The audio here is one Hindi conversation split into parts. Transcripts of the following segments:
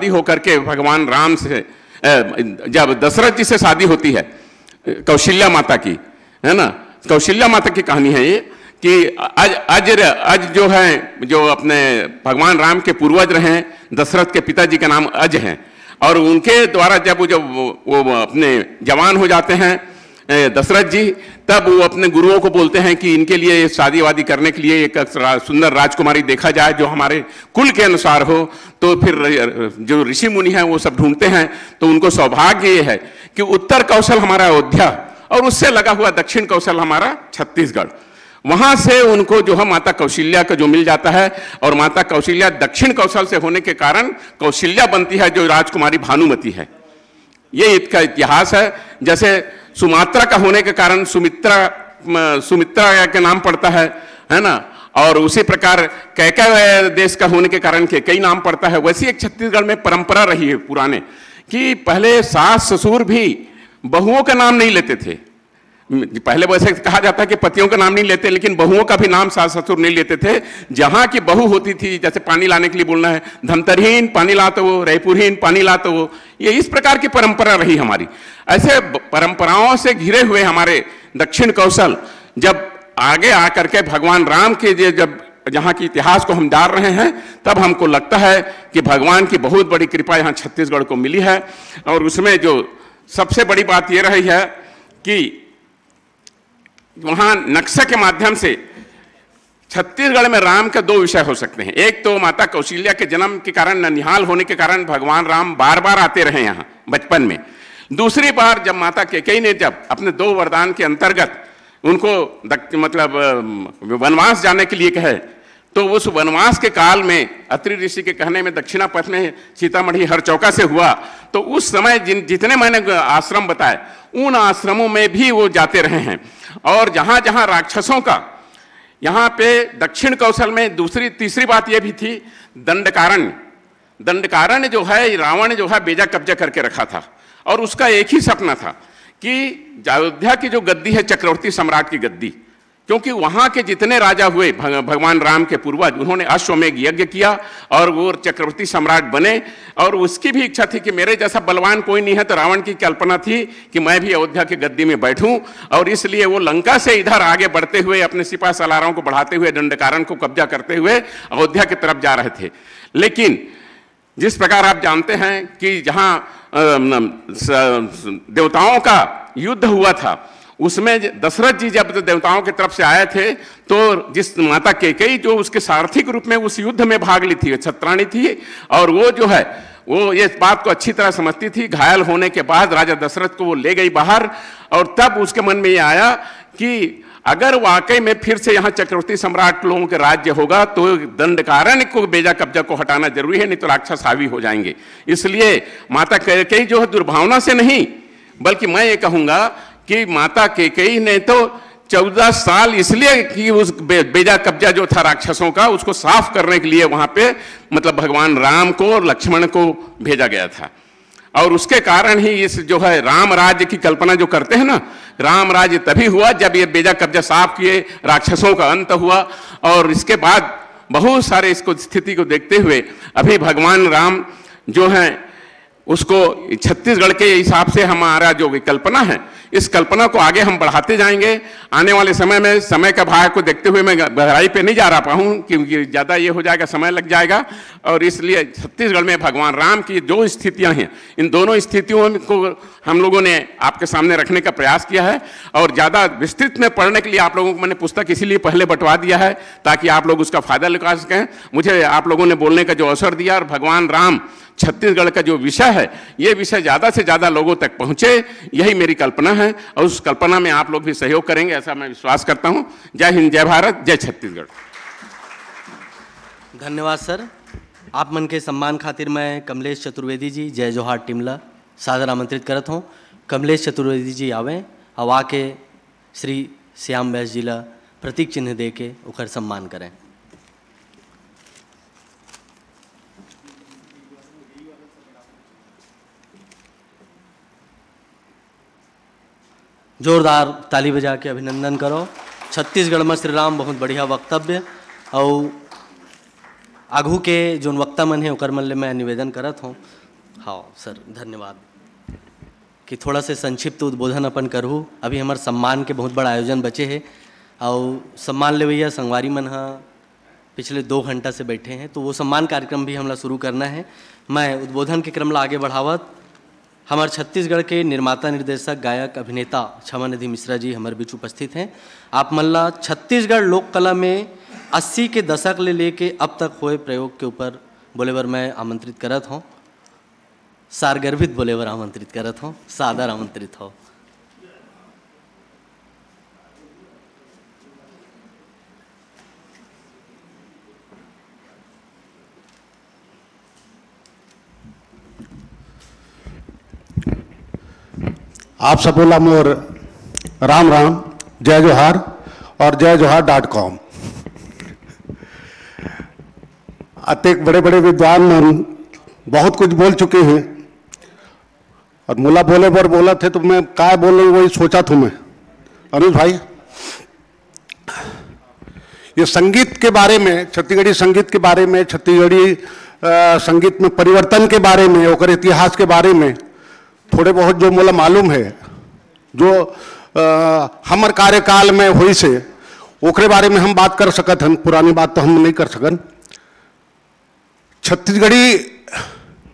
होकर के भगवान राम से जब दशरथ जी से शादी होती है कौशल्या माता की, है ना, कौशल्या माता की कहानी है ये कि अज जो है, जो अपने भगवान राम के पूर्वज रहे, दशरथ के पिताजी का नाम अज है, और उनके द्वारा जब वो अपने जवान हो जाते हैं दशरथ जी, तब वो अपने गुरुओं को बोलते हैं कि इनके लिए शादी वादी करने के लिए एक सुंदर राजकुमारी देखा जाए जो हमारे कुल के अनुसार हो। तो फिर जो ऋषि मुनि हैं वो सब ढूंढते हैं, तो उनको सौभाग्य ये है कि उत्तर कौशल हमारा अयोध्या और उससे लगा हुआ दक्षिण कौशल हमारा छत्तीसगढ़, वहां से उनको जो है माता कौशल्या का जो मिल जाता है, और माता कौशल्या दक्षिण कौशल से होने के कारण कौशल्या बनती है जो राजकुमारी भानुमति है। ये इसका इतिहास है। जैसे सुमात्रा का होने के कारण सुमित्रा के नाम पड़ता है ना, और उसी प्रकार कैकेय देश का होने के कारण कैकेयी नाम पड़ता है। वैसी एक छत्तीसगढ़ में परंपरा रही है पुराने कि पहले सास ससुर भी बहुओं का नाम नहीं लेते थे। पहले वैसे कहा जाता है कि पतियों का नाम नहीं लेते, लेकिन बहुओं का भी नाम सास ससुर नहीं लेते थे। जहां की बहू होती थी, जैसे पानी लाने के लिए बोलना है, धमतरहीन पानी लाते हो, रायपुरहीन पानी लाते हो, ये इस प्रकार की परंपरा रही हमारी। ऐसे परंपराओं से घिरे हुए हमारे दक्षिण कौशल जब आगे आकर के भगवान राम के जब जहाँ की इतिहास को हम डाल रहे हैं, तब हमको लगता है कि भगवान की बहुत बड़ी कृपा यहाँ छत्तीसगढ़ को मिली है। और उसमें जो सबसे बड़ी बात ये रही है कि वहां नक्शा के माध्यम से छत्तीसगढ़ में राम के दो विषय हो सकते हैं। एक तो माता कौशल्या के जन्म के कारण, ननिहाल होने के कारण भगवान राम बार बार आते रहे यहाँ बचपन में। दूसरी बार जब माता कैकेयी ने जब अपने 2 वरदान के अंतर्गत उनको मतलब वनवास जाने के लिए कहे, तो उस वनवास के काल में अत्रि ऋषि के कहने में दक्षिणा पथ में सीतामढ़ी हरचौका से हुआ, तो उस समय जितने मैंने आश्रम बताए उन आश्रमों में भी वो जाते रहे हैं। और जहां जहां राक्षसों का, यहाँ पे दक्षिण कौशल में तीसरी बात ये भी थी, दंडकारण्य जो है, रावण जो है बेजा कब्जा करके रखा था, और उसका एक ही सपना था कि अयोध्या की जो गद्दी है चक्रवर्ती सम्राट की गद्दी, क्योंकि वहां के जितने राजा हुए भगवान राम के पूर्वज, उन्होंने अश्वमेध यज्ञ किया और वो चक्रवर्ती सम्राट बने। और उसकी भी इच्छा थी कि मेरे जैसा बलवान कोई नहीं है, तो रावण की कल्पना थी कि मैं भी अयोध्या की गद्दी में बैठूं, और इसलिए वो लंका से इधर आगे बढ़ते हुए अपने सिपा सलारों को बढ़ाते हुए दंडकारण्य को कब्जा करते हुए अयोध्या की तरफ जा रहे थे। लेकिन जिस प्रकार आप जानते हैं कि जहां देवताओं का युद्ध हुआ था, उसमें दशरथ जी जब देवताओं की तरफ से आए थे, तो जिस माता कैकेयी जो उसके सारथी के रूप में उस युद्ध में भाग ली थी, छत्राणी थी, और वो जो है वो ये बात को अच्छी तरह समझती थी। घायल होने के बाद राजा दशरथ को वो ले गई बाहर, और तब उसके मन में ये आया कि अगर वाकई में फिर से यहाँ चक्रवर्ती सम्राट लोगों के राज्य होगा तो दंडकारण्य को बेजा कब्जा को हटाना जरूरी है, नहीं तो राक्षस हावी हो जाएंगे। इसलिए माता कैकेयी जो है दुर्भावना से नहीं, बल्कि मैं ये कहूंगा कि माता कैकेयी ने तो 14 साल इसलिए कि उस बेजा कब्जा जो था राक्षसों का, उसको साफ करने के लिए वहां पे मतलब भगवान राम को और लक्ष्मण को भेजा गया था। और उसके कारण ही इस जो है राम राज्य की कल्पना जो करते हैं ना, राम राज्य तभी हुआ जब ये बेजा कब्जा साफ किए, राक्षसों का अंत हुआ। और इसके बाद बहुत सारे इसको स्थिति को देखते हुए अभी भगवान राम जो हैं उसको छत्तीसगढ़ के हिसाब से हमारा जो कल्पना है, इस कल्पना को आगे हम बढ़ाते जाएंगे। आने वाले समय में समय का भाव को देखते हुए मैं गहराई पे नहीं जा रहा पाऊँ, क्योंकि ज़्यादा ये हो जाएगा, समय लग जाएगा। और इसलिए छत्तीसगढ़ में भगवान राम की जो स्थितियां हैं, इन दोनों स्थितियों को हम लोगों ने आपके सामने रखने का प्रयास किया है। और ज़्यादा विस्तृत में पढ़ने के लिए आप लोगों को मैंने पुस्तक इसीलिए पहले बंटवा दिया है, ताकि आप लोग उसका फायदा लगा सकें। मुझे आप लोगों ने बोलने का जो अवसर दिया, और भगवान राम छत्तीसगढ़ का जो विषय है, ये विषय ज़्यादा से ज़्यादा लोगों तक पहुँचे, यही मेरी कल्पना है। और उस कल्पना में आप लोग भी सहयोग करेंगे, ऐसा मैं विश्वास करता हूँ। जय हिंद, जय भारत, जय छत्तीसगढ़। धन्यवाद सर। आप मन के सम्मान खातिर मैं कमलेश चतुर्वेदी जी जय जोहार टिमला सादर आमंत्रित करत हूँ। कमलेश चतुर्वेदी जी आवें और आके श्री श्याम बैस जी ला प्रतीक चिन्ह दे के ओकर सम्मान करें। जोरदार ताली बजा के अभिनंदन करो। छत्तीसगढ़ में श्री राम बहुत बढ़िया वक्तव्य। और आगू के जो वक्ता मन है ओकर मन ले मैं निवेदन करत हूँ। हाँ सर, धन्यवाद कि थोड़ा से संक्षिप्त उद्बोधन अपन करहूँ। अभी हमार सम्मान के बहुत बड़ा आयोजन बचे है और सम्मान लेवैया संगवारी मन पिछले 2 घंटा से बैठे हैं, तो वो सम्मान कार्यक्रम भी हमला शुरू करना है। मैं उद्बोधन के क्रम ला आगे बढ़ावत हमारे छत्तीसगढ़ के निर्माता, निर्देशक, गायक, अभिनेता क्षमानिधि मिश्रा जी हमारे बीच उपस्थित हैं। आप मल्ला छत्तीसगढ़ लोक कला में 80 के दशक ले लेके अब तक हुए प्रयोग के ऊपर बोले बर मैं आमंत्रित करत हूँ, सारगर्भित बोले बर आमंत्रित करत हूँ, सादर आमंत्रित हो। आप सब बोला मोर राम राम, जय जोहार और जय जोहार.com। अत्येक बड़े बड़े विद्वान मन बहुत कुछ बोल चुके हैं और मोला बोले पर बोला थे तो मैं क्या बोलूँ वही सोचा था मैं। अनुज भाई, ये संगीत के बारे में, छत्तीसगढ़ी संगीत के बारे में, छत्तीसगढ़ी संगीत में परिवर्तन के बारे में, और इतिहास के बारे में थोड़े बहुत जो मोला मालूम है, जो हमार कार्यकाल में हुई से ओकरे बारे में हम बात कर सकत हन। पुरानी बात तो हम नहीं कर सकन। छत्तीसगढ़ी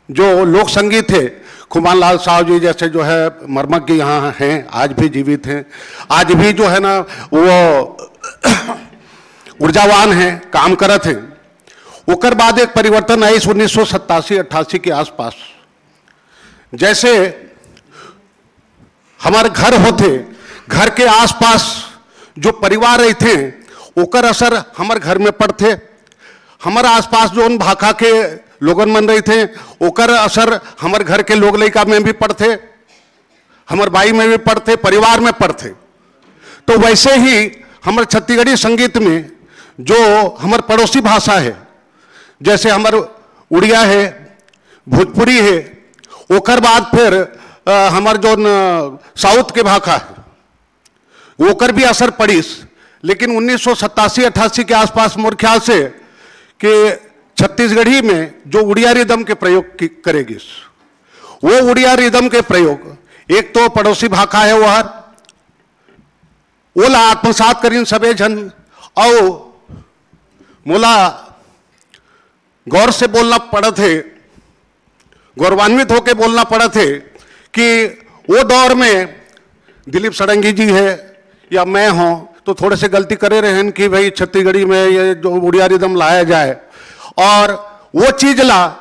जो लोक संगीत है, खुमान लाल साहु जी जैसे जो है मर्मज्ञ यहाँ हैं, आज भी जीवित हैं, आज भी जो है ना वो ऊर्जावान हैं, काम करत हैं। ओकर बाद एक परिवर्तन आई 1987-88 के आसपास। जैसे हमारे घर होते, घर के आसपास जो परिवार रहते ओकर असर हमारे घर में पड़ते। हमारे आसपास जो उन भाखा के लोगन मन रहे थे ओकर असर हमारे घर के लोग लड़का में भी पड़ते, हमारे बाई में भी पड़ते, परिवार में पड़ते। तो वैसे ही हमारे छत्तीसगढ़ी संगीत में जो हमारे पड़ोसी भाषा है, जैसे हमारे उड़िया है, भोजपुरी है, ओकर बाद फिर हमारे जो साउथ के भाषा है ओकर भी असर पड़ीस। लेकिन 1987-88 के आसपास मोर ख्याल से कि छत्तीसगढ़ी में जो उड़िया रिदम के प्रयोग करेगी, वो उड़िया रिदम के प्रयोग एक तो पड़ोसी भाषा है वो ला आत्मसात करीन सबे जन। और मोला गौर से बोलना पड़ा थे, गौरवान्वित होकर बोलना पड़ा थे कि वो दौर में दिलीप सड़ंगी जी है या मैं हूँ तो थोड़े से गलती करे रहे हैं कि भाई छत्तीसगढ़ी में ये जो उड़िया रिदम लाया जाए, और वो चीज ला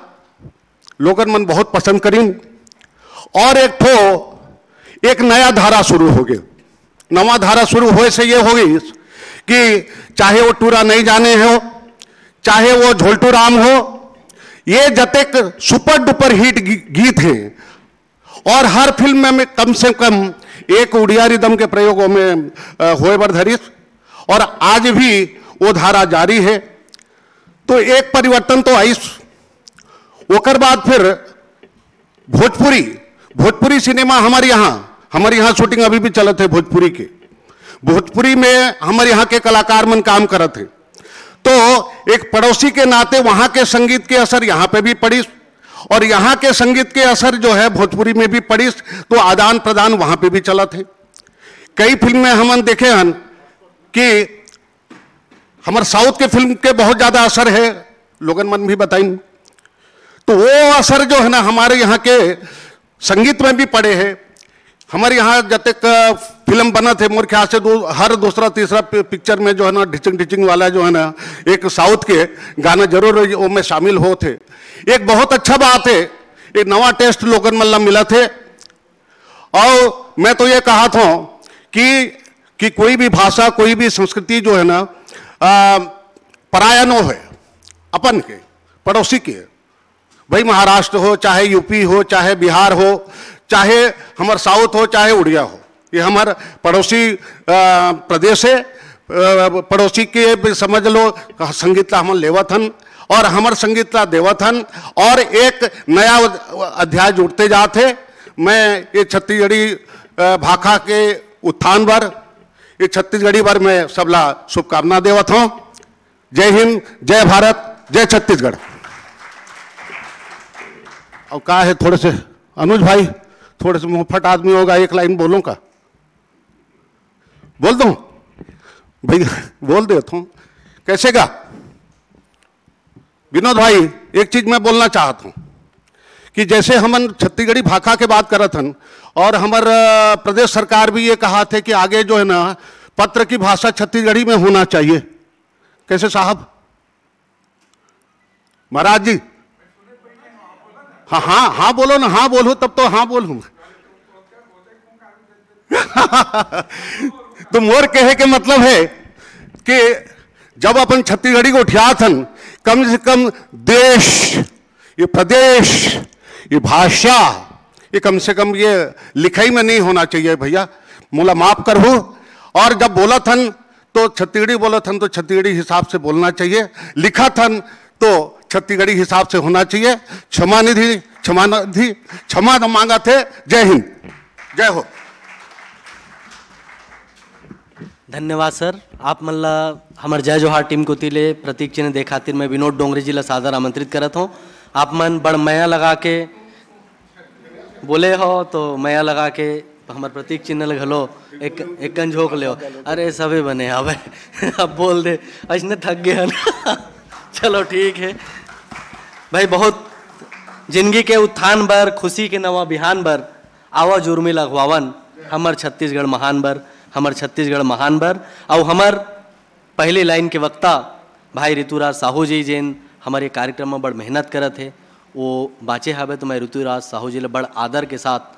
लोगन मन बहुत पसंद करीन। और एक नया धारा शुरू हो गया। नवा धारा शुरू होए से ये हो गई कि चाहे वो टूरा नहीं जाने हो, चाहे वो झोलटू राम हो, ये जतेक सुपर डुपर हिट गीत हैं और हर फिल्म में कम से कम एक उड़िया रिदम के प्रयोगों में होए बर धरिस, और आज भी वो धारा जारी है। तो एक परिवर्तन तो आई। ओकर बाद फिर भोजपुरी सिनेमा हमारे यहाँ शूटिंग अभी भी चलत है भोजपुरी के। भोजपुरी में हमारे यहाँ के कलाकार मन काम करत हैं। तो एक पड़ोसी के नाते वहाँ के संगीत के असर यहाँ पे भी पड़ी और यहाँ के संगीत के असर जो है भोजपुरी में भी पड़ी, तो आदान प्रदान वहाँ पे भी चला थे। कई फिल्में हमन देखे हन कि हमारे साउथ के फिल्म के बहुत ज़्यादा असर है, लोगन मन भी बताइन। तो वो असर जो है ना हमारे यहाँ के संगीत में भी पड़े हैं। हमारे यहाँ जब तक फिल्म बना थे मोर ख्याल से हर दूसरा तीसरा पिक्चर में जो है ना ढिचिंग वाला जो है ना एक साउथ के गाना जरूर वो में शामिल हो थे। एक बहुत अच्छा बात है, एक नवा टेस्ट लोगन मल्ला मिला थे। और मैं तो ये कहा था कि कोई भी भाषा, कोई भी संस्कृति जो है ना पराया न हो, अपन के पड़ोसी के, भाई महाराष्ट्र हो, चाहे यूपी हो, चाहे बिहार हो, चाहे हमारे साउथ हो, चाहे उड़िया हो, ये हमारे पड़ोसी प्रदेश है। पड़ोसी के समझ लो संगीत ला हम लेवथन और हमारे संगीत ला देवथन और एक नया अध्याय जुड़ते जाते। मैं ये छत्तीसगढ़ी भाषा के उत्थान पर, ये छत्तीसगढ़ी पर मैं सबला शुभकामना देवत हूँ। जय हिंद, जय भारत, जय छत्तीसगढ़। अब कहा है थोड़े से अनुज भाई, थोड़े से मुंहफट आदमी होगा, एक लाइन बोलूं का? बोल दूं भाई? बोल देता हूं, कैसे का? विनोद भाई, एक चीज मैं बोलना चाहता हूं कि जैसे हम छत्तीसगढ़ी भाषा के बात करत हन और हमार प्रदेश सरकार भी ये कहा थे कि आगे जो है ना पत्र की भाषा छत्तीसगढ़ी में होना चाहिए। कैसे साहब? महाराज जी, हाँ हाँ हाँ बोलो ना, हाँ बोलो, तब तो हाँ बोलूँ। तो मोर कहे के मतलब है कि जब अपन छत्तीसगढ़ी को उठिया थन, कम से कम देश, ये प्रदेश, ये भाषा, ये कम से कम ये लिखाई में नहीं होना चाहिए भैया, मोला माफ करहु। और जब बोला थन तो छत्तीसगढ़ी बोला थन तो छत्तीसगढ़ी हिसाब से बोलना चाहिए, लिखा थन तो छत्तीसगढ़ी हिसाब से होना चाहिए। क्षमा निधि, क्षमा मांगा थे। जय हिंद, जय हो। धन्यवाद सर। आप मल्ला हमारे जय जोहार टीम को तिले प्रतीक चिन्ह दे खातिर मैं विनोद डोंगरे जी ला सादर आमंत्रित करत हूँ। आप मन बड़ मया लगा के बोले हो तो मया लगा के हमारे प्रतीक चिन्ह घलो एक झोंक ले। अरे सभी बने अब अब बोल दे, ऐसने थक गया ना। चलो ठीक है भाई, बहुत जिंदगी के उत्थान बर, खुशी के नवा बिहान बर आवाज उर्मी लगवावन हमार छत्तीसगढ़ महान बर, हमार छत्तीसगढ़ महान बर। और हमार पहली लाइन के वक्ता भाई ऋतुराज साहू जी जिन हमारे कार्यक्रम में बड़ मेहनत करत है, वो बाँचे हवे तो मैं ऋतुराज साहू जी ले बड़ आदर के साथ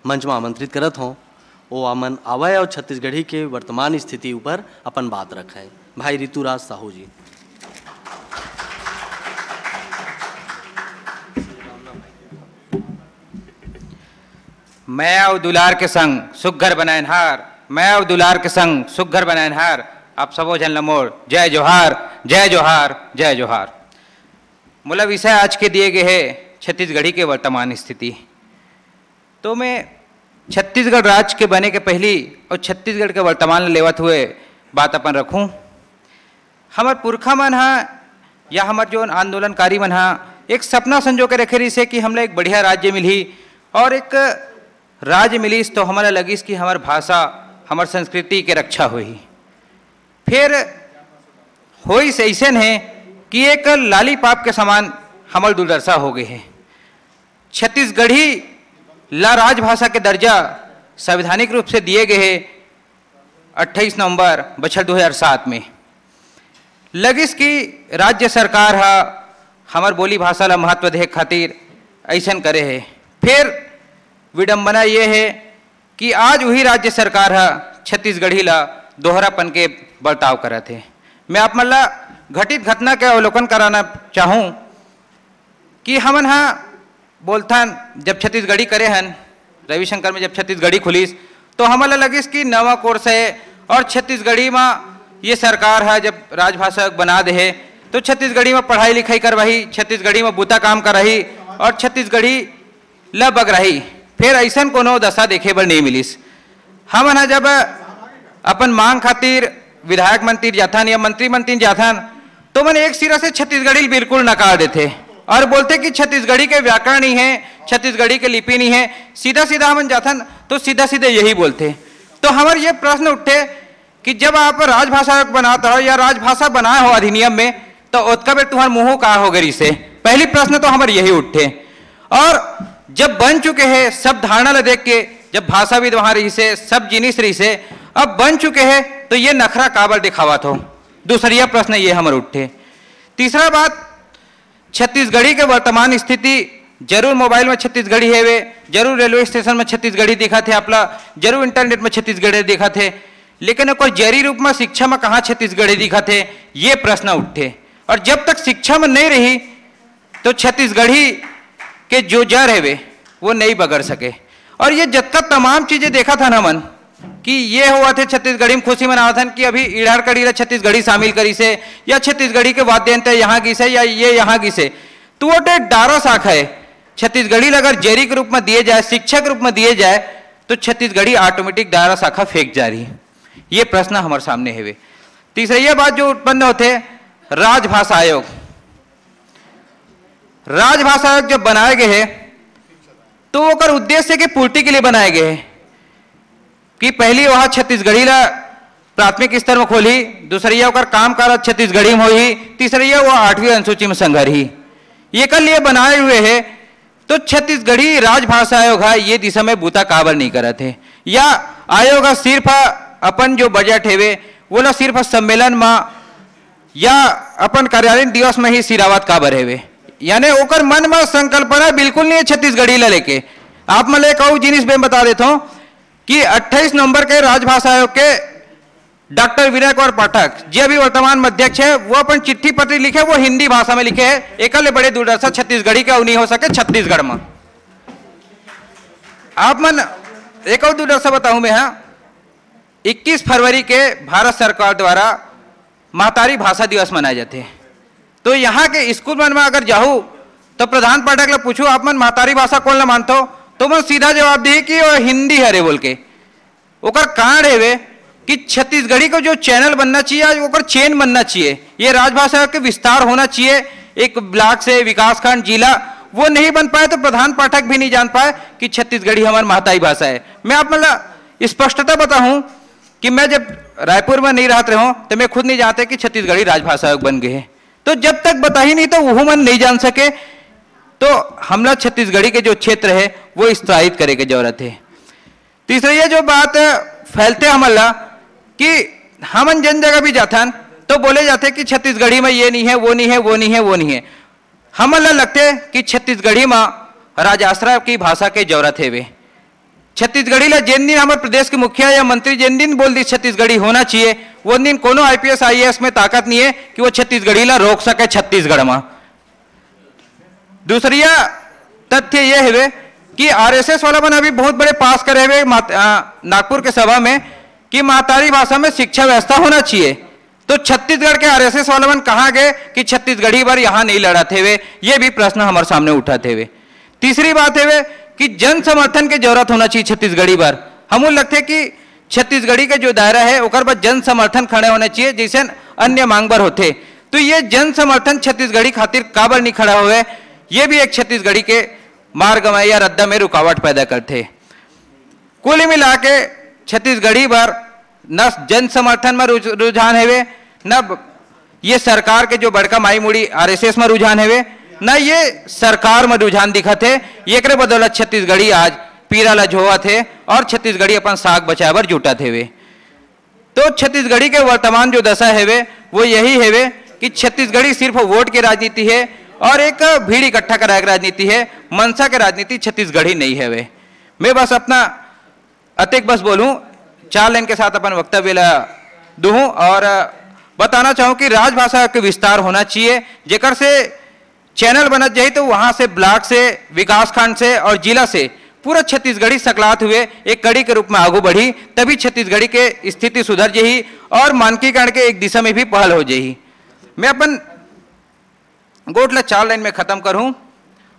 मंच में आमंत्रित करत हूँ। वो अमन आवे और छत्तीसगढ़ी के वर्तमान स्थिति ऊपर अपन बात रखे। भाई ऋतुराज साहू जी। मैं और दुलार के संग सुघर बनायन हार, मैं और दुलार के संग सुघर बनायन हार। आप सबो जन लमोड़ जय जोहार, जय जोहार, जय जोहार। मूल विषय आज के दिए गए है छत्तीसगढ़ी के वर्तमान स्थिति। तो मैं छत्तीसगढ़ राज्य के बने के पहली और छत्तीसगढ़ के वर्तमान लेवत हुए बात अपन रखूं। हमार पुरखा मन हा या हमार जो आंदोलनकारी मन हा एक सपना संजो के रखे रही से कि हमला एक बढ़िया राज्य मिली, और एक राज्य मिलीस तो हमारा लगिस कि हमार भाषा, हमार संस्कृति के रक्षा हुई। फिर होई से ऐसे है कि एक लाली पाप के समान हमार दुर्दशा हो गई है। छत्तीसगढ़ी ला राजभाषा के दर्जा संवैधानिक रूप से दिए गए हैं 28 नवंबर बछर 2007 में। लगिस कि राज्य सरकार हा हमार बोली भाषा ला महत्व दे खातिर ऐसा करे है। फिर विडंबना ये है कि आज वही राज्य सरकार हा छत्तीसगढ़ी ला दोहरापन के बर्ताव करत है। मैं आप मन ला घटित घटना के अवलोकन कराना चाहूँ कि हमन हा बोलथन जब छत्तीसगढ़ी करे हन, रविशंकर में जब छत्तीसगढ़ी खुलीस तो हमला लगिस कि नवा कोर्स है और छत्तीसगढ़ी में ये सरकार है जब राजभाषा बना दे है तो छत्तीसगढ़ी में पढ़ाई लिखाई करवाही, छत्तीसगढ़ी में बूता काम करही और छत्तीसगढ़ी ल बग रही। फिर ऐसा कोनो दशा देखे बर नहीं मिलिस। हमन जब अपन मांग खातिर विधायक मंत्री जाथन या मंत्री जाथन तो मैंने एक सिरा से छत्तीसगढ़ी बिल्कुल नकार देते और बोलते कि छत्तीसगढ़ी के व्याकरण नहीं है, छत्तीसगढ़ी के लिपि नहीं है। सीधा सीधा हम जाथन तो सीधा सीधे यही बोलते। तो हमारे ये प्रश्न उठे कि जब आप राजभाषा बनाते हो या राजभाषा बनाए हो अधिनियम में तो उत्का बेर तुम्हार मुंह का हो गई से, पहली प्रश्न तो हमारे यही उठे। और जब बन चुके हैं सब धारणा ला देख के, जब भाषाविद वहां रही से, सब जिनिस रही से, अब बन चुके हैं तो ये नखरा काबर दिखावा हो। दूसरा प्रश्न ये हमारे उठे। तीसरा बात, छत्तीसगढ़ी के वर्तमान स्थिति जरूर मोबाइल में छत्तीसगढ़ी है वे, जरूर रेलवे स्टेशन में छत्तीसगढ़ी दिखा थे आपला, जरूर इंटरनेट में छत्तीसगढ़ी दिखा थे, लेकिन कोई जरी रूप में शिक्षा में कहाँ छत्तीसगढ़ी दिखा थे, ये प्रश्न उठे। और जब तक शिक्षा में नहीं रही तो छत्तीसगढ़ी के जो जड़ है वे वो नहीं बगड़ सके। और ये जत्ता तमाम चीजें देखा था ना मन कि ये हुआ थे छत्तीसगढ़ी में खुशी मनावा था कि अभी इड़ार कड़ी छत्तीसगढ़ी शामिल करी से, या छत्तीसगढ़ी के वाद्य यंत्र यहाँ की से, या ये यहाँ की से, तो वो डारा शाखा है। छत्तीसगढ़ी अगर जेरी के रूप में दिए जाए, शिक्षा के रूप में दिए जाए तो छत्तीसगढ़ी ऑटोमेटिक दायरा शाखा फेंक जा रही है। ये प्रश्न हमारे सामने है वे। तीसरा ये बात जो उत्पन्न होते, राजभाषा आयोग राजभाषा आयोग जब बनाए गए हैं तो ओकर उद्देश्य के पूर्ति के लिए बनाए गए हैं कि पहली वहाँ छत्तीसगढ़ी ला प्राथमिक स्तर में खोली, दूसरिया ओकर काम काज छत्तीसगढ़ी में हुई, तीसरिया वो 8वीं अनुसूची में संघरही। ये कर लिए बनाए हुए है तो छत्तीसगढ़ी राजभाषा आयोग है ये दिशा में बूता काबर नहीं करत है, या आयोग सिर्फ अपन जो बजट है वो ना सिर्फ सम्मेलन में या अपन कार्यालय दिवस में ही सिरावत काबर है, यानी ओकर मन में संकल्पना बिल्कुल नहीं है छत्तीसगढ़ी ला लेके। आप मैं कहूँ जिनिस में बता देता हूँ कि 28 नवंबर के राजभाषा आयोग के डॉक्टर विनय कुमार पाठक जी अभी वर्तमान अध्यक्ष है, वो अपन चिट्ठी पत्र लिखे, वो हिंदी भाषा में लिखे है। एक बड़े दूरदर्शन छत्तीसगढ़ी का नहीं हो सके छत्तीसगढ़ में। आप मन एक और दूरदर्शन बताऊं मैं, हाँ 21 फरवरी के भारत सरकार द्वारा महतारी भाषा दिवस मनाए जाते हैं। तो यहाँ के स्कूल में अगर जाऊँ तो प्रधान पाठक ला पूछूं आप मन महतारी भाषा कौन ला मानते हो, तो मैं सीधा जवाब दी कि वो हिंदी है रे बोल के। ओकर कारण है वे कि छत्तीसगढ़ी को जो चैनल बनना चाहिए ओकर चेन बनना चाहिए, ये राजभाषा के विस्तार होना चाहिए एक ब्लॉक से विकासखंड जिला, वो नहीं बन पाए तो प्रधान पाठक भी नहीं जान पाए कि छत्तीसगढ़ी हमारी महतारी भाषा है। मैं आप मतलब स्पष्टता बताऊं कि मैं जब रायपुर में नहीं रहते रहा तो मैं खुद नहीं जानते कि छत्तीसगढ़ी राजभाषा आयोग बन गए हैं। तो जब तक बता ही नहीं तो वो मन नहीं जान सके, तो हमला छत्तीसगढ़ी के जो क्षेत्र है वो स्थायित करे की जरूरत है। तीसरी ये जो बात फैलते हमला कि हमन जन जगह भी जाथन तो बोले जाते कि छत्तीसगढ़ी में ये नहीं है, वो नहीं है, वो नहीं है, वो नहीं है। हमला लगते कि छत्तीसगढ़ी में राजाश्रय की भाषा के जरूरत है। वे छत्तीसगढ़ी ला जिन दिन हमारे प्रदेश के मुखिया या मंत्री जिन दिन बोल दी छत्तीसगढ़ी होना चाहिए, वो दिन कोनो IPS IAS में ताकत नहीं है कि वो छत्तीसगढ़ी ला रोक सके छत्तीसगढ़ में। दूसरिया तथ्य यह है कि RSS वाला बना अभी बहुत बड़े पास करे हुए नागपुर के सभा में कि महतारी भाषा में शिक्षा व्यवस्था होना चाहिए। तो छत्तीसगढ़ के RSS वाला बन कहाँ गए कि छत्तीसगढ़ी बार यहाँ नहीं लड़ा थे वे, ये भी प्रश्न हमारे सामने उठा थे वे। तीसरी बात है वे कि जन समर्थन की जरूरत होना चाहिए छत्तीसगढ़ी बार। हम लगते कि छत्तीसगढ़ी का जो दायरा है ओकर पर जन समर्थन खड़े होने चाहिए जैसे अन्य मांग पर होते। तो ये जन समर्थन छत्तीसगढ़ी खातिर काबर नहीं खड़ा हुए, ये भी एक छत्तीसगढ़ी के मार्ग में या रद्दा में रुकावट पैदा करते। कुल मिला के छत्तीसगढ़ी बार न जन समर्थन में रुझान है वे, न ये सरकार के जो बड़का माई मुड़ी RSS में रुझान है वे, न ये सरकार में रुझान दिखत है। ये करे बदौलत छत्तीसगढ़ी आज पीरा ला झोवा थे और छत्तीसगढ़ी अपन साग बचावर जुटा थे वे। तो छत्तीसगढ़ी के वर्तमान जो दशा है वे वो यही है वे कि छत्तीसगढ़ी सिर्फ वोट की राजनीति है और एक भीड़ इकट्ठा कराए की राजनीति है, मनसा की राजनीति छत्तीसगढ़ी नहीं है वे। मैं बस अपना अतिक बस बोलूं, 4 लाइन के साथ अपन वक्तव्य दूं और बताना चाहूं कि राजभाषा के विस्तार होना चाहिए, जेकर से चैनल बनत जाए तो वहां से ब्लॉक से विकासखंड से और जिला से पूरा छत्तीसगढ़ी सकलात हुए एक कड़ी के रूप में आगू बढ़ी, तभी छत्तीसगढ़ी के स्थिति सुधर जाही और मानकीकरण के एक दिशा में भी पहल हो जाही। मैं अपन गोटला 4 लाइन में खत्म करूं।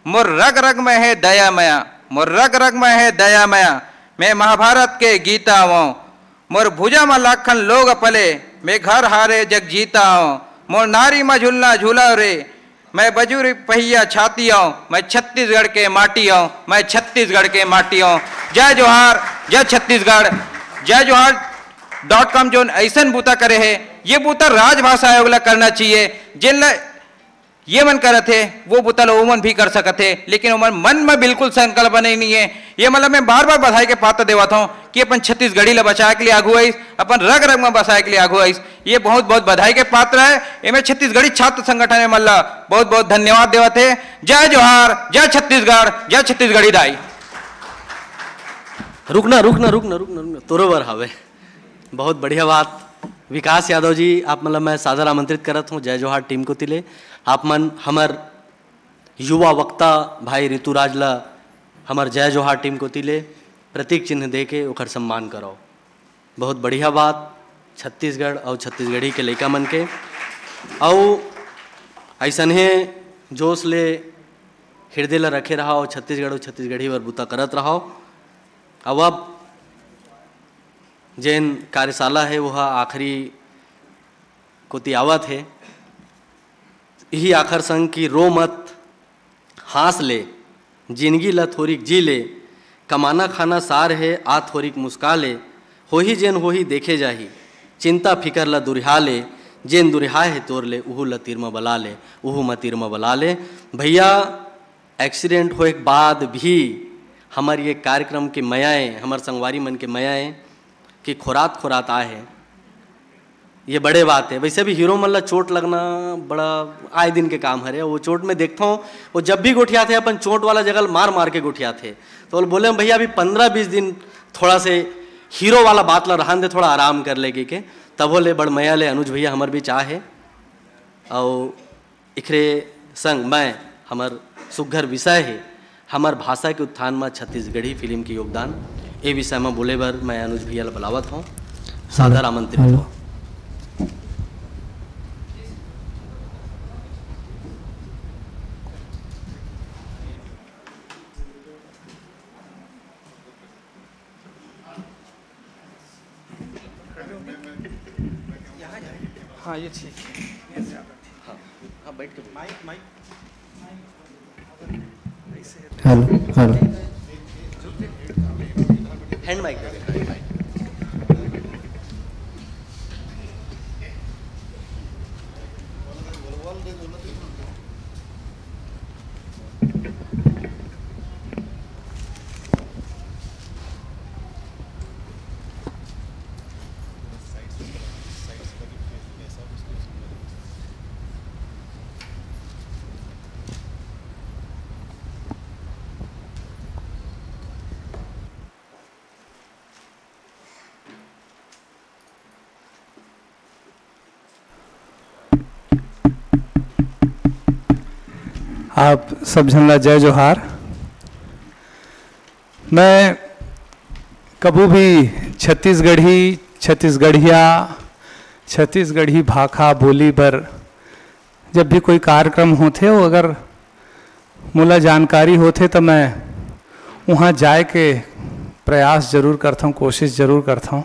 मोर रग रग में है दया मया, मोर रग रग में है दया मया, मैं महाभारत के गीता हूँ, मोर भुजा में लाखन लोग पले, मैं घर हारे जग जीता हूँ, मोर नारी में झूलना झूला रे, मैं बजूरी पहिया छाती हूँ, मैं छत्तीसगढ़ के माटी हूँ, मैं छत्तीसगढ़ के माटी हूँ। जय जोहार, जय छत्तीसगढ़। जय जोहार .com जो ऐसा बूता करे है, ये बूता राजभाषा आयोग ला करना चाहिए। जिन ये मन करत है वो बुतल ओमन भी कर सकते है, लेकिन ओमन मन में बिल्कुल संकल्प नहीं है। ये मतलब मैं बार बार बधाई के पात्र देवाता हूँ कि अपन छत्तीसगढ़ी ला बचाए के लिए आगू आईस, अपन रग रग में बचाए के लिए आगू आईस, ये बहुत बहुत बधाई के पात्र है। इनमें छत्तीसगढ़ी छात्र संगठन में मल्ला बहुत बहुत धन्यवाद देवते। जय जोहार, जय छत्तीसगढ़, जय छत्तीसगढ़ी दाई। रुकना रुकना रुकना रुकना रुकना तोरोबर हवे, बहुत बढ़िया बात। विकास यादव जी आप मतलब मैं सादर आमंत्रित करत हूँ जय जोहार टीम को तिले। आप मन हमर युवा वक्ता भाई ऋतुराज ला हमर जय जोहार टीम को तिले प्रतीक चिन्ह दे के ओकर सम्मान करो। बहुत बढ़िया बात छत्तीसगढ़ और छत्तीसगढ़ी के लइका मन के, और ऐसन है जोश ले हृदय ला रखे रहा और छत्तीसगढ़ और छत्तीसगढ़ी वर बुता करत रहो। अब जैन कार्यशाला है वह आखिरी कोती आवत है। यही आखिर संग कि रो मत हंस ले, जिंदगी ला थोरिक जी ले, कमाना खाना सार है आ थोरिक मुस्का ले, हो ही जेन हो ही देखे जाही, चिंता फिकर ला दुरिहा ले, जेन दुरिहा है तोर ले, उहू ला तीर में बला ले, उहू में तीर में बला ले। भैया एक्सीडेंट होए के बाद भी हमार ये कार्यक्रम के मयाएँ, हमार संगवारी मन के मयाएँ कि खुरात खुरात आए हैं, ये बड़े बात है। वैसे भी हीरो मन ला चोट लगना बड़ा आए दिन के काम है। वो चोट में देखता हूँ, वो जब भी गोठिया थे अपन चोट वाला जगह मार मार के गोठिया थे, तो वो बोले भैया अभी 15-20 दिन थोड़ा से हीरो वाला बात ला रहन दे, थोड़ा आराम कर ले के तब बोले बड़ मया ले अनुज भैया हमार भी चाहे और इखरे संग मैं हमार सुघर विषय है हमार भाषा के उत्थान में छत्तीसगढ़ी फिल्म के योगदान, ये विषय में बोले बर मैं अनुज भैया ला बुलावत हूँ, सादर आमंत्रित हूँ। हाँ ये ठीक है, हाँ बैठ के mike hello hello hand mike आप सब झनला जय जोहार। मैं कभी भी छत्तीसगढ़ी भाखा बोली पर जब भी कोई कार्यक्रम होते हो, अगर मोला जानकारी होते तो मैं वहाँ जाए के प्रयास जरूर करता हूँ, कोशिश जरूर करता हूँ।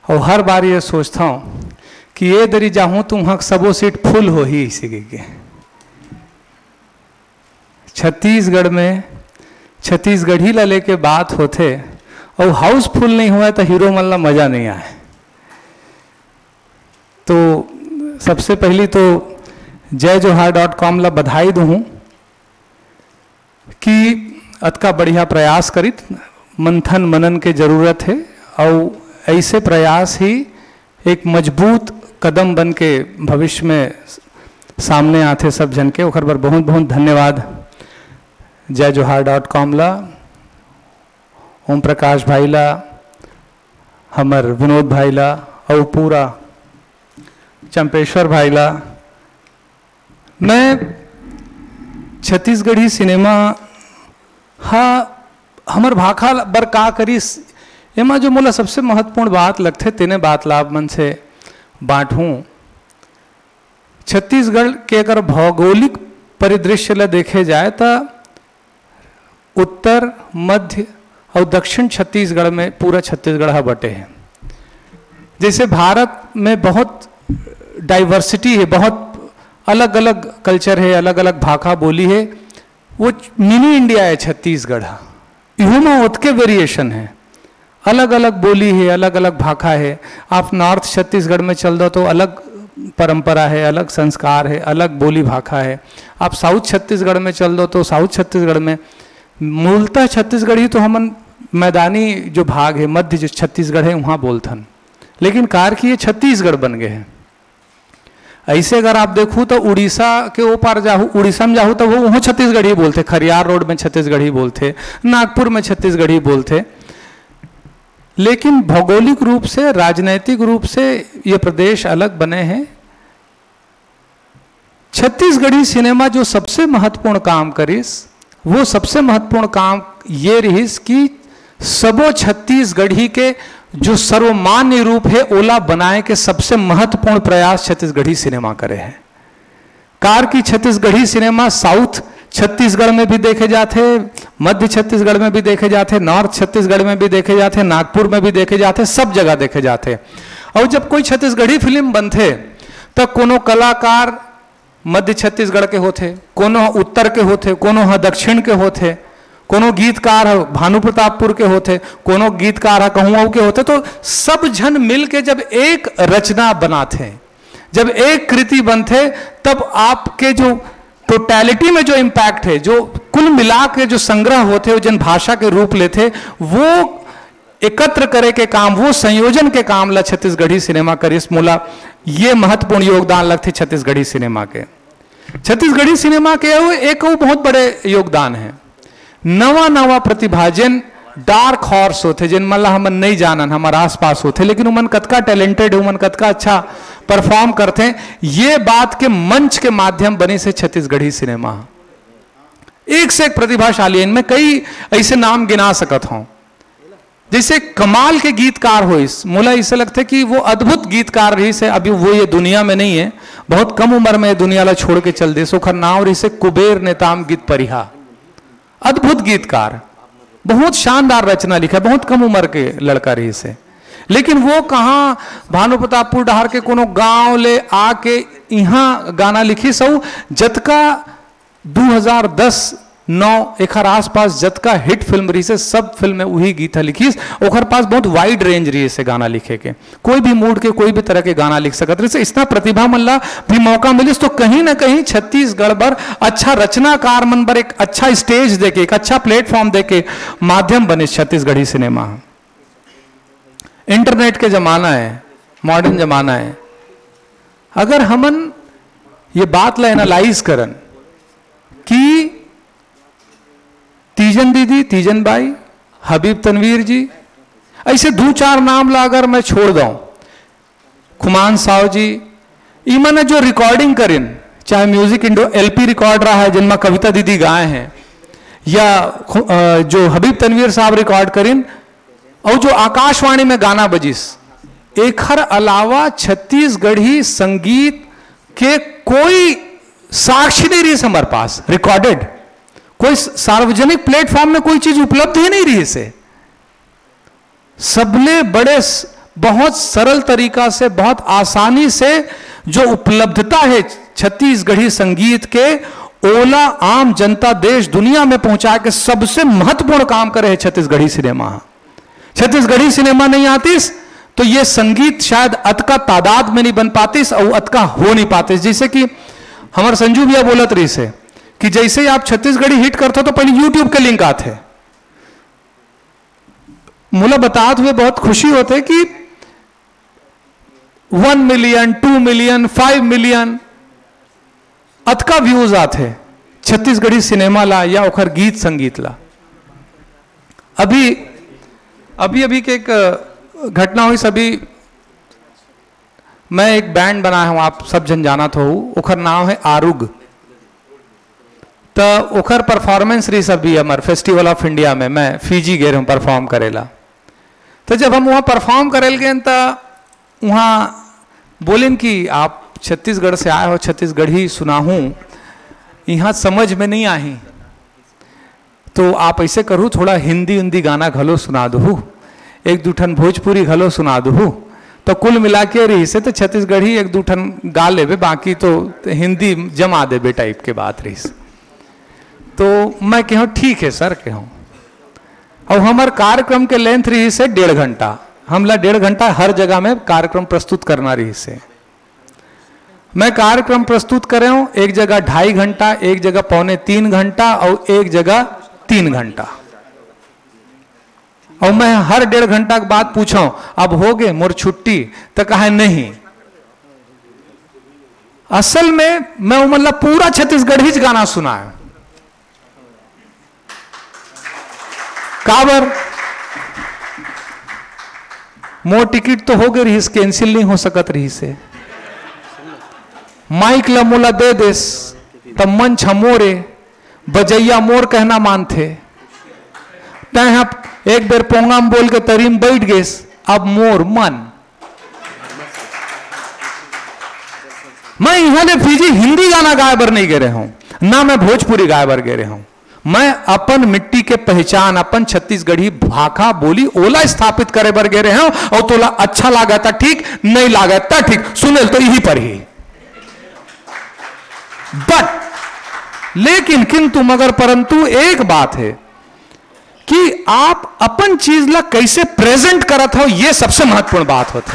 और हर बार ये सोचता हूँ कि ये दरी जाऊँ तो वहाँ सबो सीट फुल हो ही इसी के। छत्तीसगढ़ में छत्तीसगढ़ी ला लेके बात होते और हाउसफुल नहीं हुआ तो हीरो मन ला मजा नहीं आए। तो सबसे पहली तो jayjohar.com ला बधाई दूँ कि अतका बढ़िया प्रयास करित, मंथन मनन के जरूरत है और ऐसे प्रयास ही एक मजबूत कदम बन के भविष्य में सामने आते सब जन के। ओकर बर बहुत बहुत धन्यवाद jayjohar.com ला, ओम प्रकाश भाई ला, हमर विनोद भाई ला और पूरा चंपेश्वर भाई ला। मैं छत्तीसगढ़ी सिनेमा हमर भाखा बर का करिस, एमा जो मोला सबसे महत्वपूर्ण बात लगते तेने बात लाभ मन से बांटूं। छत्तीसगढ़ के अगर भौगोलिक परिदृश्य ला देखे जाए तो उत्तर, मध्य और दक्षिण छत्तीसगढ़ में पूरा छत्तीसगढ़ बटे हैं। जैसे भारत में बहुत डाइवर्सिटी है, बहुत अलग अलग कल्चर है, अलग अलग भाषा बोली है, वो मिनी इंडिया है छत्तीसगढ़। यूँ में उतके वेरिएशन है, अलग अलग बोली है, अलग अलग भाषा है। आप नॉर्थ छत्तीसगढ़ में चल दो तो अलग परंपरा है, अलग संस्कार है, अलग बोली भाषा है। आप साउथ छत्तीसगढ़ में चल दो तो साउथ छत्तीसगढ़ में मूलतः छत्तीसगढ़ी तो हमन मैदानी जो भाग है, मध्य जो छत्तीसगढ़ है वहाँ बोलथन, लेकिन कार की ये छत्तीसगढ़ बन गए हैं। ऐसे अगर आप देखो तो उड़ीसा के ऊपर जाहू, उड़ीसा में जाहू तो वो वहाँ छत्तीसगढ़ी बोलते, खरियार रोड में छत्तीसगढ़ी बोलते, नागपुर में छत्तीसगढ़ी बोलते। लेकिन भौगोलिक रूप से, राजनैतिक रूप से ये प्रदेश अलग बने हैं। छत्तीसगढ़ी सिनेमा जो सबसे महत्वपूर्ण काम करिस, वो सबसे महत्वपूर्ण काम ये रहिस कि सबो छत्तीसगढ़ी के जो सर्वमान्य रूप है ओला बनाए के सबसे महत्वपूर्ण प्रयास छत्तीसगढ़ी सिनेमा करे हैं। कार की छत्तीसगढ़ी सिनेमा साउथ छत्तीसगढ़ में भी देखे जाते, मध्य छत्तीसगढ़ में भी देखे जाते, नॉर्थ छत्तीसगढ़ में भी देखे जाते, नागपुर में भी देखे जाते, सब जगह देखे जाते। और जब कोई छत्तीसगढ़ी फिल्म बनते तो कोनो कलाकार मध्य छत्तीसगढ़ के होते, कोनो उत्तर के होते, कोनो दक्षिण के होते, कोनो गीतकार भानु प्रतापपुर के होते, कोनो गीतकार कहूँ के होते। तो सब जन मिल के जब एक रचना बनाते, जब एक कृति बनते, तब आपके जो टोटलिटी में जो इम्पैक्ट है, जो कुल मिला के जो संग्रह होते, वो जन भाषा के रूप लेते, वो एकत्र करे के काम, वो संयोजन के काम ला छत्तीसगढ़ी सिनेमा करिस। मोला ये महत्वपूर्ण योगदान लगते छत्तीसगढ़ी सिनेमा के। छत्तीसगढ़ी सिनेमा के एक बहुत बड़े योगदान है, नवा नवा प्रतिभा जिन डार्क हॉर्स होते, जिन मतलब हम नहीं जानन, हमारे आस पास होते, लेकिन उमन कतका टैलेंटेड है, उमन कतका अच्छा परफॉर्म करते हैं। ये बात के मंच के माध्यम बनी से छत्तीसगढ़ी सिनेमा एक से एक प्रतिभाशाली। इनमें कई ऐसे नाम गिना सकत हूं, जैसे कमाल के गीतकार हो। इस मोला इसे लगता है कि वो अद्भुत गीतकार रही से, अभी वो ये दुनिया में नहीं है, बहुत कम उम्र में दुनिया ला छोड़ के चल दे। सोखर नाम रही से कुबेर नेताम गीत परिहा, अद्भुत गीतकार, बहुत शानदार रचना लिखा, बहुत कम उम्र के लड़का रही से। लेकिन वो कहाँ भानु प्रतापपुर डहार के कोनो गांव ले आके यहाँ गाना लिखी सऊ, जतका 2010-9 एक आसपास जतका हिट फिल्म रही से, सब फिल्म में वही गीत लिखी। ओखर पास बहुत वाइड रेंज रही से गाना लिखे के, कोई भी मूड के कोई भी तरह के गाना लिख सकत रही से। इतना प्रतिभा मन ला भी मौका मिलिस तो कहीं ना कहीं छत्तीसगढ़ पर अच्छा रचनाकार मन पर एक अच्छा स्टेज देके, एक अच्छा प्लेटफॉर्म देके माध्यम बने छत्तीसगढ़ी सिनेमा। इंटरनेट के जमाना है, मॉडर्न जमाना है। अगर हमन ये बात ला एनालाइज करन कि तीजन दीदी, तीजन बाई, हबीब तनवीर जी, ऐसे 2-4 नाम ला अगर मैं छोड़ दूं, खुमान साव जी, इमन जो रिकॉर्डिंग करें, चाहे म्यूजिक इंडो एलपी रिकॉर्ड रहा है जिनमें कविता दीदी गाए हैं, या जो हबीब तनवीर साहब रिकॉर्ड करें, और जो आकाशवाणी में गाना बजिस, एखर अलावा छत्तीसगढ़ी संगीत के कोई साक्षी नहीं रही हमारे पास रिकॉर्डेड, कोई सार्वजनिक प्लेटफॉर्म में कोई चीज उपलब्ध ही नहीं रही से। सबले बड़े बहुत सरल तरीका से, बहुत आसानी से जो उपलब्धता है छत्तीसगढ़ी संगीत के, ओला आम जनता देश दुनिया में पहुंचा के सबसे महत्वपूर्ण काम करे है छत्तीसगढ़ी सिनेमा। छत्तीसगढ़ी सिनेमा नहीं आतीस तो ये संगीत शायद अतका तादाद में नहीं बन पातीस और अतका हो नहीं पातीस। जैसे कि हमारे संजू भैया बोलत रही से कि जैसे ही आप छत्तीसगढ़ी हिट करते हो तो पहले यूट्यूब के लिंक आते। मुला बताते हुए बहुत खुशी होते कि 1 मिलियन, 2 मिलियन, 5 मिलियन अतका व्यूज आते छत्तीसगढ़ी सिनेमा ला या ओखर गीत संगीत ला। अभी के एक घटना हुई, सभी मैं एक बैंड बनाया हूं, आप सब जन जाना तो ओखर नाम है आरुग। तो ओखर परफॉर्मेंस रही सभी हमारे फेस्टिवल ऑफ इंडिया में, मैं फीजी गए हूँ परफॉर्म करेला। तो जब हम वहाँ परफॉर्म करेल गए तो वहाँ बोलें कि आप छत्तीसगढ़ से आए हो, छत्तीसगढ़ी सुना हूँ, यहाँ समझ में नहीं आई, तो आप ऐसे करूँ थोड़ा हिंदी गाना घलो सुना दू, 1-2 ठन भोजपुरी घलो सुना दू। तो कुल मिला के रही से तो छत्तीसगढ़ी 1-2 ठन गा लेबे, बाकी तो हिंदी जमा देबे टाइप के बात रही से। तो मैं कहूँ ठीक है सर कहूँ। और हमारे कार्यक्रम के लेंथ रही से 1.5 घंटा, हमला 1.5 घंटा हर जगह में कार्यक्रम प्रस्तुत करना रही से। मैं कार्यक्रम प्रस्तुत कर रहा हूँ, एक जगह 2.5 घंटा, एक जगह 2.25-3 घंटा और एक जगह 3 घंटा। और मैं हर 1.5 घंटा के बाद पूछा अब हो गए मोर छुट्टी, तो कहा नहीं। असल में मैं मतलब पूरा छत्तीसगढ़ी गाना सुना है। काबर मोर टिकट तो हो गई रही, कैंसिल नहीं हो सकत रही से। माइक ला मोला दे देस तब मन छमोरे, बजैया मोर कहना मानथे, तय एक बेर पोंगाम बोल के तरीम बैठ गए, अब मोर मन। मैं यहाँ ने फीजी हिंदी गाना गाए बर नहीं गे रहे हूं, ना मैं भोजपुरी गाए बर गे रहे हूं। मैं अपन मिट्टी के पहचान, अपन छत्तीसगढ़ी भाखा बोली ओला स्थापित करे बर गे रहे हूं। और तोला अच्छा लागता ठीक, नहीं लागता ठीक, सुने तो यही पर ही। बट लेकिन किंतु मगर परंतु एक बात है कि आप अपन चीज ला कैसे प्रेजेंट करत हो, यह सबसे महत्वपूर्ण बात होता है।